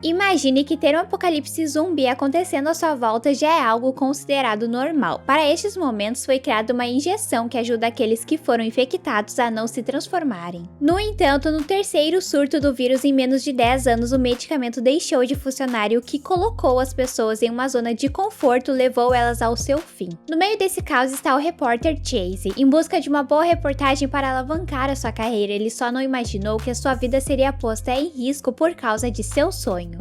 Imagine que ter um apocalipse zumbi acontecendo à sua volta já é algo considerado normal. Para estes momentos foi criada uma injeção que ajuda aqueles que foram infectados a não se transformarem. No entanto, no terceiro surto do vírus em menos de 10 anos, o medicamento deixou de funcionar e o que colocou as pessoas em uma zona de conforto levou elas ao seu fim. No meio desse caos está o repórter Chase. Em busca de uma boa reportagem para alavancar a sua carreira, ele só não imaginou que a sua vida seria posta em risco por causa de seu sonho.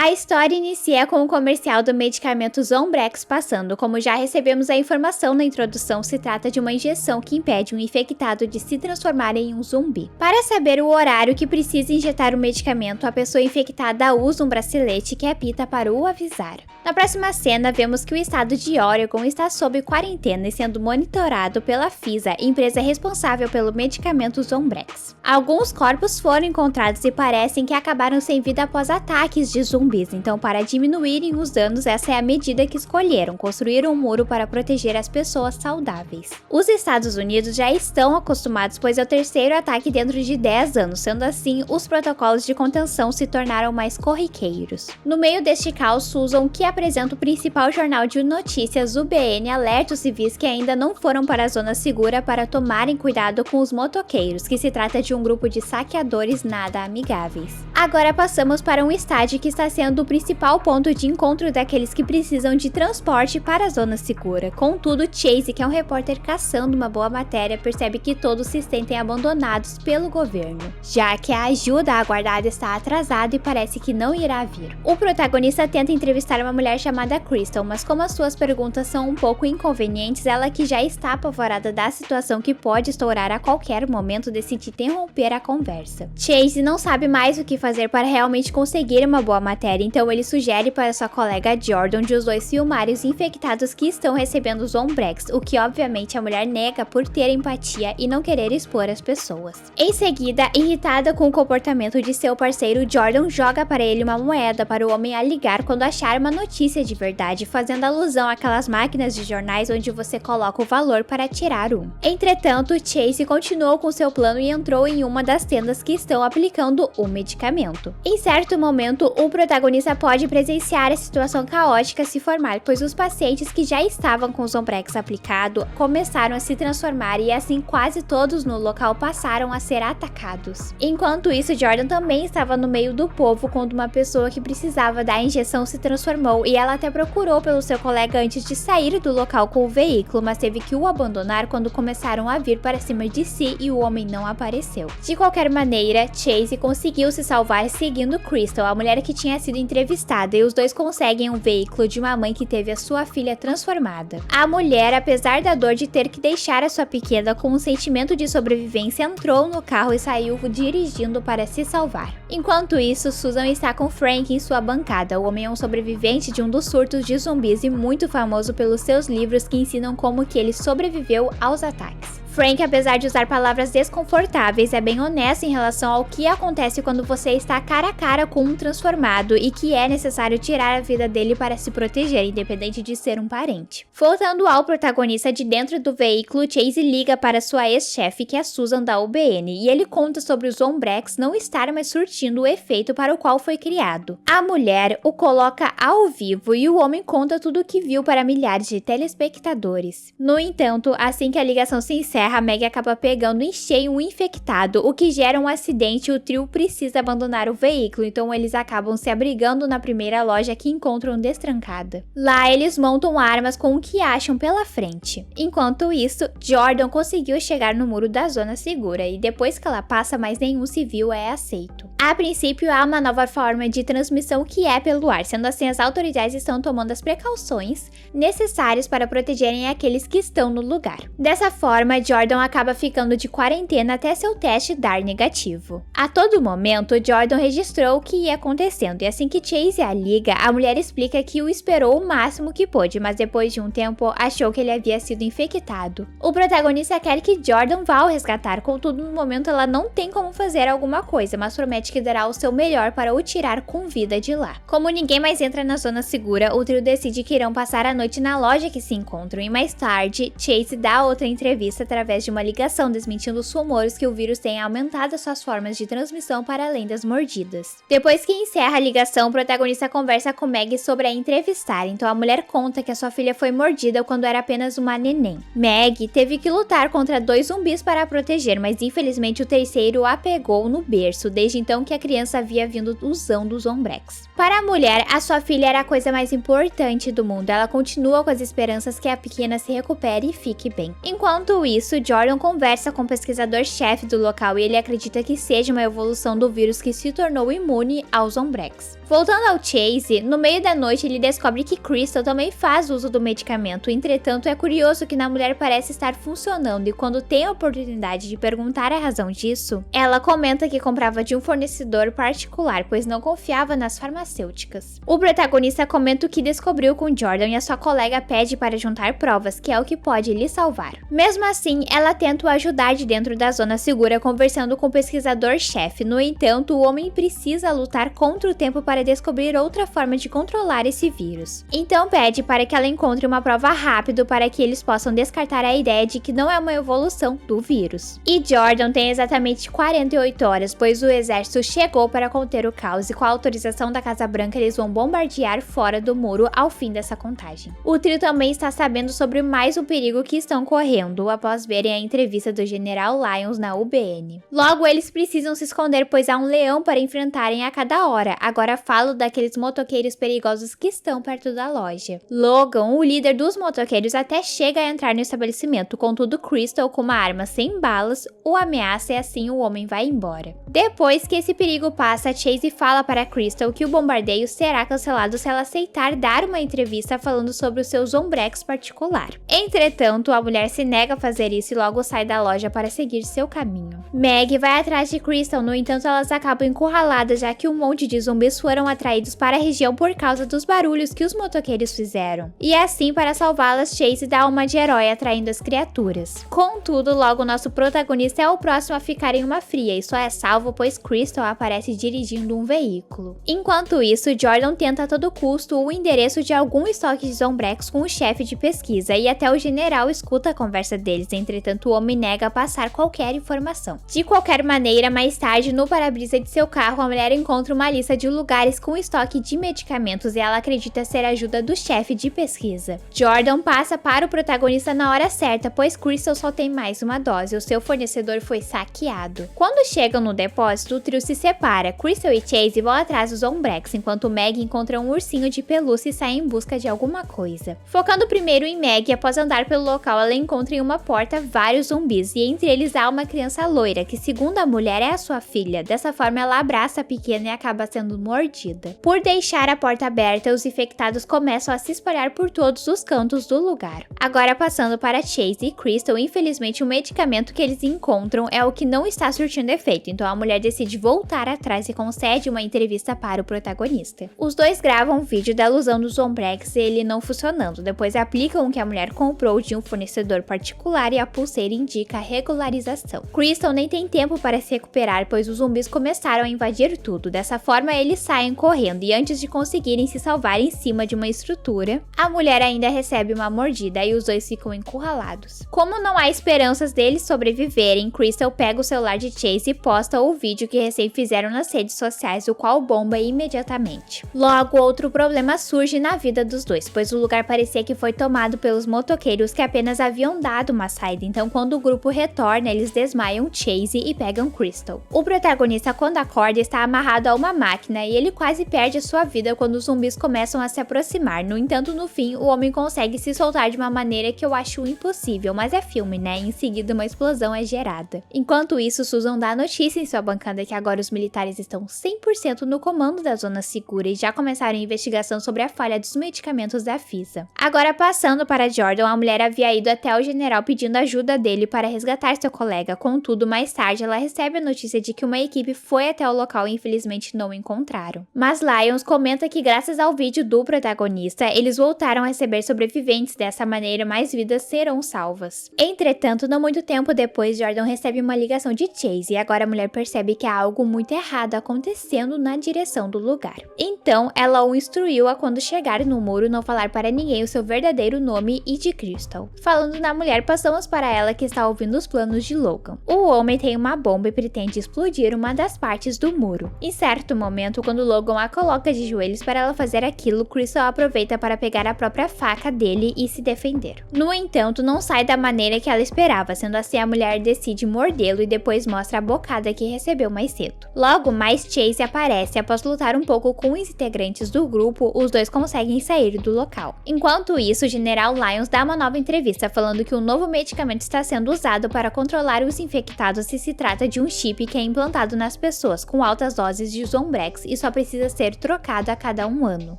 A história inicia com o comercial do medicamento Zombrex passando. Como já recebemos a informação na introdução, se trata de uma injeção que impede um infectado de se transformar em um zumbi. Para saber o horário que precisa injetar o medicamento, a pessoa infectada usa um bracelete que apita para o avisar. Na próxima cena, vemos que o estado de Oregon está sob quarentena e sendo monitorado pela FISA, empresa responsável pelo medicamento Zombrex. Alguns corpos foram encontrados e parecem que acabaram sem vida após ataques de zumbis. Então, para diminuírem os danos, essa é a medida que escolheram: construir um muro para proteger as pessoas saudáveis. Os Estados Unidos já estão acostumados, pois é o terceiro ataque dentro de 10 anos, sendo assim, os protocolos de contenção se tornaram mais corriqueiros. No meio deste caos, Susan, que apresenta o principal jornal de notícias, UBN, alerta os civis que ainda não foram para a zona segura para tomarem cuidado com os motoqueiros, que se trata de um grupo de saqueadores nada amigáveis. Agora passamos para um estádio que está sendo o principal ponto de encontro daqueles que precisam de transporte para a zona segura. Contudo, Chase, que é um repórter caçando uma boa matéria, percebe que todos se sentem abandonados pelo governo, já que a ajuda aguardada está atrasada e parece que não irá vir. O protagonista tenta entrevistar uma mulher chamada Crystal, mas como as suas perguntas são um pouco inconvenientes, ela, que já está apavorada da situação que pode estourar a qualquer momento, decide interromper a conversa. Chase não sabe mais o que fazer para realmente conseguir uma boa matéria, então ele sugere para sua colega Jordan de os dois filmarem os infectados que estão recebendo Zombrex, o que obviamente a mulher nega por ter empatia e não querer expor as pessoas. Em seguida, irritada com o comportamento de seu parceiro, Jordan joga para ele uma moeda para o homem a ligar quando achar uma notícia de verdade, fazendo alusão àquelas máquinas de jornais onde você coloca o valor para tirar um. Entretanto, Chase continuou com seu plano e entrou em uma das tendas que estão aplicando o medicamento. Em certo momento, o protagonista pode presenciar a situação caótica se formar, pois os pacientes que já estavam com o Zombrex aplicado começaram a se transformar e assim quase todos no local passaram a ser atacados. Enquanto isso, Jordan também estava no meio do povo quando uma pessoa que precisava da injeção se transformou e ela até procurou pelo seu colega antes de sair do local com o veículo, mas teve que o abandonar quando começaram a vir para cima de si e o homem não apareceu. De qualquer maneira, Chase conseguiu se salvar seguindo Crystal, a mulher que tinha sido entrevistada, e os dois conseguem um veículo de uma mãe que teve a sua filha transformada. A mulher, apesar da dor de ter que deixar a sua pequena com um sentimento de sobrevivência, entrou no carro e saiu dirigindo para se salvar. Enquanto isso, Susan está com Frank em sua bancada. O homem é um sobrevivente de um dos surtos de zumbis e muito famoso pelos seus livros que ensinam como que ele sobreviveu aos ataques. Frank, apesar de usar palavras desconfortáveis, é bem honesto em relação ao que acontece quando você está cara a cara com um transformado e que é necessário tirar a vida dele para se proteger, independente de ser um parente. Voltando ao protagonista, de dentro do veículo, Chase liga para sua ex-chefe, que é Susan da UBN, e ele conta sobre o Zombrex não estar mais surtindo o efeito para o qual foi criado. A mulher o coloca ao vivo e o homem conta tudo o que viu para milhares de telespectadores. No entanto, assim que a ligação se encerra, a Meg acaba pegando em cheio um infectado, o que gera um acidente e o trio precisa abandonar o veículo, então eles acabam se abrigando na primeira loja que encontram destrancada. Lá eles montam armas com o que acham pela frente. Enquanto isso, Jordan conseguiu chegar no muro da zona segura e depois que ela passa, mais nenhum civil é aceito. A princípio, há uma nova forma de transmissão que é pelo ar, sendo assim as autoridades estão tomando as precauções necessárias para protegerem aqueles que estão no lugar. Dessa forma, Jordan acaba ficando de quarentena até seu teste dar negativo. A todo momento, Jordan registrou o que ia acontecendo e assim que Chase a liga, a mulher explica que o esperou o máximo que pôde, mas depois de um tempo achou que ele havia sido infectado. O protagonista quer que Jordan vá ao resgatar, contudo no momento ela não tem como fazer alguma coisa, mas promete promete que dará o seu melhor para o tirar com vida de lá. Como ninguém mais entra na zona segura, o trio decide que irão passar a noite na loja que se encontram e mais tarde, Chase dá outra entrevista através de uma ligação desmentindo os rumores que o vírus tem aumentado suas formas de transmissão para além das mordidas. Depois que encerra a ligação, o protagonista conversa com Meg sobre a entrevistar, então a mulher conta que a sua filha foi mordida quando era apenas uma neném. Meg teve que lutar contra 2 zumbis para a proteger, mas infelizmente o terceiro a pegou no berço, desde então que a criança havia vindo usando os Zombrex. Para a mulher, a sua filha era a coisa mais importante do mundo, ela continua com as esperanças que a pequena se recupere e fique bem. Enquanto isso, Jordan conversa com o pesquisador-chefe do local e ele acredita que seja uma evolução do vírus que se tornou imune aos Zombrex. Voltando ao Chase, no meio da noite ele descobre que Crystal também faz uso do medicamento, entretanto é curioso que na mulher parece estar funcionando e quando tem a oportunidade de perguntar a razão disso, ela comenta que comprava de um fornecedor particular, pois não confiava nas farmacêuticas. O protagonista comenta o que descobriu com Jordan e a sua colega pede para juntar provas, que é o que pode lhe salvar. Mesmo assim, ela tenta o ajudar de dentro da zona segura conversando com o pesquisador-chefe, no entanto, o homem precisa lutar contra o tempo para descobrir outra forma de controlar esse vírus. Então pede para que ela encontre uma prova rápido para que eles possam descartar a ideia de que não é uma evolução do vírus. E Jordan tem exatamente 48 horas, pois o exército chegou para conter o caos e com a autorização da Casa Branca eles vão bombardear fora do muro ao fim dessa contagem. O trio também está sabendo sobre mais um perigo que estão correndo após verem a entrevista do General Lyons na UBN. Logo eles precisam se esconder, pois há um leão para enfrentarem a cada hora. Agora falo daqueles motoqueiros perigosos que estão perto da loja. Logan, o líder dos motoqueiros, até chega a entrar no estabelecimento, contudo Crystal, com uma arma sem balas, o ameaça e assim o homem vai embora. Depois que esse perigo passa, Chase fala para Crystal que o bombardeio será cancelado se ela aceitar dar uma entrevista falando sobre o seu Zombrex particular. Entretanto, a mulher se nega a fazer isso e logo sai da loja para seguir seu caminho. Meg vai atrás de Crystal, no entanto elas acabam encurraladas já que um monte de zumbis foram atraídos para a região por causa dos barulhos que os motoqueiros fizeram. E assim, para salvá-las, Chase dá uma de herói atraindo as criaturas. Contudo, logo nosso protagonista é o próximo a ficar em uma fria e só é salvo pois Crystal aparece dirigindo um veículo. Enquanto isso, Jordan tenta a todo custo o endereço de algum estoque de Zombrex com o chefe de pesquisa e até o general escuta a conversa deles, entretanto o homem nega passar qualquer informação. De qualquer maneira, mais tarde, no para-brisa de seu carro, a mulher encontra uma lista de lugares com estoque de medicamentos e ela acredita ser a ajuda do chefe de pesquisa. Jordan passa para o protagonista na hora certa, pois Crystal só tem mais uma dose, o seu fornecedor foi saqueado. Quando chegam no depósito, o trio se separa. Crystal e Chase vão atrás dos Zombrex, enquanto Meg encontra um ursinho de pelúcia e sai em busca de alguma coisa. Focando primeiro em Meg, após andar pelo local, ela encontra em uma porta vários zumbis, e entre eles há uma criança loira, que segundo a mulher é a sua filha. Dessa forma, ela abraça a pequena e acaba sendo mordida. Por deixar a porta aberta, os infectados começam a se espalhar por todos os cantos do lugar. Agora passando para Chase e Crystal, infelizmente o medicamento que eles encontram é o que não está surtindo efeito, então a mulher decide voltar atrás e concede uma entrevista para o protagonista. Os dois gravam um vídeo da ilusão do Zombrex e ele não funcionando, depois aplicam o que a mulher comprou de um fornecedor particular e a pulseira indica a regularização. Crystal nem tem tempo para se recuperar, pois os zumbis começaram a invadir tudo. Dessa forma eles saem correndo e antes de conseguirem se salvar em cima de uma estrutura, a mulher ainda recebe uma mordida e os dois ficam encurralados. Como não há esperanças deles sobreviverem, Crystal pega o celular de Chase e posta o vídeo que recém fizeram nas redes sociais, o qual bomba imediatamente. Logo, outro problema surge na vida dos dois, pois o lugar parecia que foi tomado pelos motoqueiros que apenas haviam dado uma saída, então quando o grupo retorna, eles desmaiam Chase e pegam Crystal. O protagonista, quando acorda, está amarrado a uma máquina e ele quase perde a sua vida quando os zumbis começam a se aproximar. No entanto, no fim, o homem consegue se soltar de uma maneira que eu acho impossível, mas é filme, né? Em seguida, uma explosão é gerada. Enquanto isso, Susan dá notícia em sua bancada que agora os militares estão 100% no comando da zona segura e já começaram a investigação sobre a falha dos medicamentos da FISA. Agora, passando para Jordan, a mulher havia ido até o general pedindo ajuda dele para resgatar seu colega. Contudo, mais tarde, ela recebe a notícia de que uma equipe foi até o local e infelizmente não o encontraram. Mas Lyons comenta que graças ao vídeo do protagonista, eles voltaram a receber sobreviventes, dessa maneira mais vidas serão salvas. Entretanto, não muito tempo depois, Jordan recebe uma ligação de Chase e agora a mulher percebe que há algo algo muito errado acontecendo na direção do lugar. Então, ela o instruiu a quando chegar no muro não falar para ninguém o seu verdadeiro nome e de Crystal. Falando na mulher, passamos para ela que está ouvindo os planos de Logan. O homem tem uma bomba e pretende explodir uma das partes do muro. Em certo momento, quando Logan a coloca de joelhos para ela fazer aquilo, Crystal aproveita para pegar a própria faca dele e se defender. No entanto, não sai da maneira que ela esperava, sendo assim a mulher decide mordê-lo e depois mostra a bocada que recebeu mais cedo. Logo mais, Chase aparece. Após lutar um pouco com os integrantes do grupo, os dois conseguem sair do local. Enquanto isso, o General Lyons dá uma nova entrevista falando que um novo medicamento está sendo usado para controlar os infectados e se trata de um chip que é implantado nas pessoas com altas doses de Zombrex e só precisa ser trocado a cada 1 ano.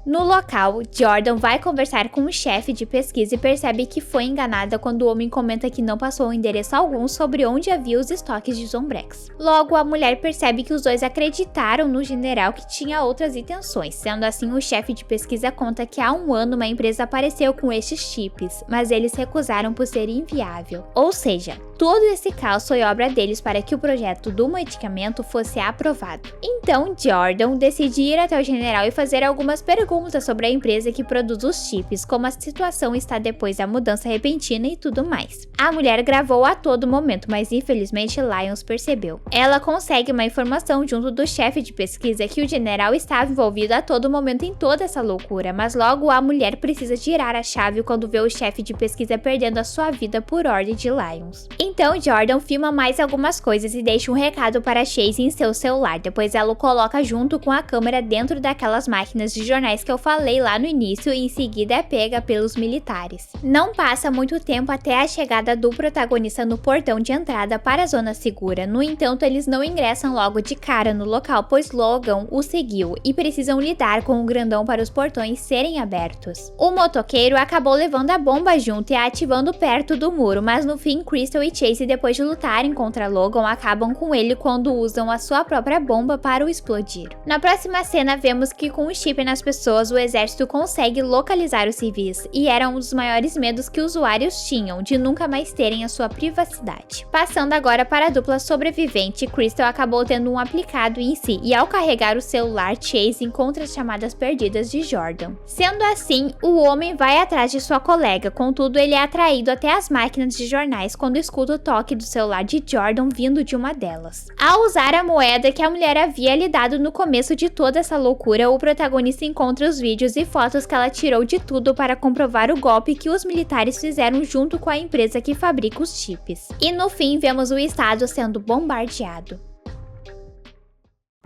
No local, Jordan vai conversar com o chefe de pesquisa e percebe que foi enganada quando o homem comenta que não passou endereço algum sobre onde havia os estoques de Zombrex. Logo, a mulher percebe que os dois acreditaram no general que tinha outras intenções. Sendo assim, o chefe de pesquisa conta que há 1 ano uma empresa apareceu com estes chips, mas eles recusaram por ser inviável. Ou seja, todo esse caos foi obra deles para que o projeto do medicamento fosse aprovado. Então, Jordan decide ir até o general e fazer algumas perguntas sobre a empresa que produz os chips, como a situação está depois da mudança repentina e tudo mais. A mulher gravou a todo momento, mas infelizmente Lyons percebeu. Ela consegue uma informação junto do chefe de pesquisa que o general estava envolvido a todo momento em toda essa loucura, mas logo a mulher precisa girar a chave quando vê o chefe de pesquisa perdendo a sua vida por ordem de Lyons. Então Jordan filma mais algumas coisas e deixa um recado para Chase em seu celular, depois ela o coloca junto com a câmera dentro daquelas máquinas de jornais que eu falei lá no início e em seguida é pega pelos militares. Não passa muito tempo até a chegada do protagonista no portão de entrada para a zona segura, no entanto eles não ingressam logo de cara no local, pois Logan o seguiu e precisam lidar com o grandão para os portões serem abertos. O motoqueiro acabou levando a bomba junto e a ativando perto do muro, mas no fim Crystal e Chase, depois de lutarem contra Logan, acabam com ele quando usam a sua própria bomba para o explodir. Na próxima cena vemos que com o chip nas pessoas o exército consegue localizar os civis, e era um dos maiores medos que usuários tinham, de nunca mais terem a sua privacidade. Passando agora para a dupla sobrevivente, Crystal acabou tendo um aplicado em si, e ao carregar o celular, Chase encontra as chamadas perdidas de Jordan. Sendo assim, o homem vai atrás de sua colega, contudo ele é atraído até as máquinas de jornais quando escuta o toque do celular de Jordan vindo de uma delas. Ao usar a moeda que a mulher havia lhe dado no começo de toda essa loucura, o protagonista encontra os vídeos e fotos que ela tirou de tudo para comprovar o golpe que os militares fizeram junto com a empresa que fabrica os chips. E no fim vemos o estado sendo bombardeado.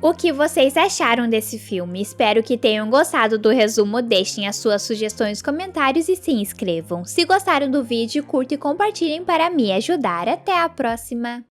O que vocês acharam desse filme? Espero que tenham gostado do resumo, deixem as suas sugestões nos comentários e se inscrevam. Se gostaram do vídeo, curtam e compartilhem para me ajudar. Até a próxima!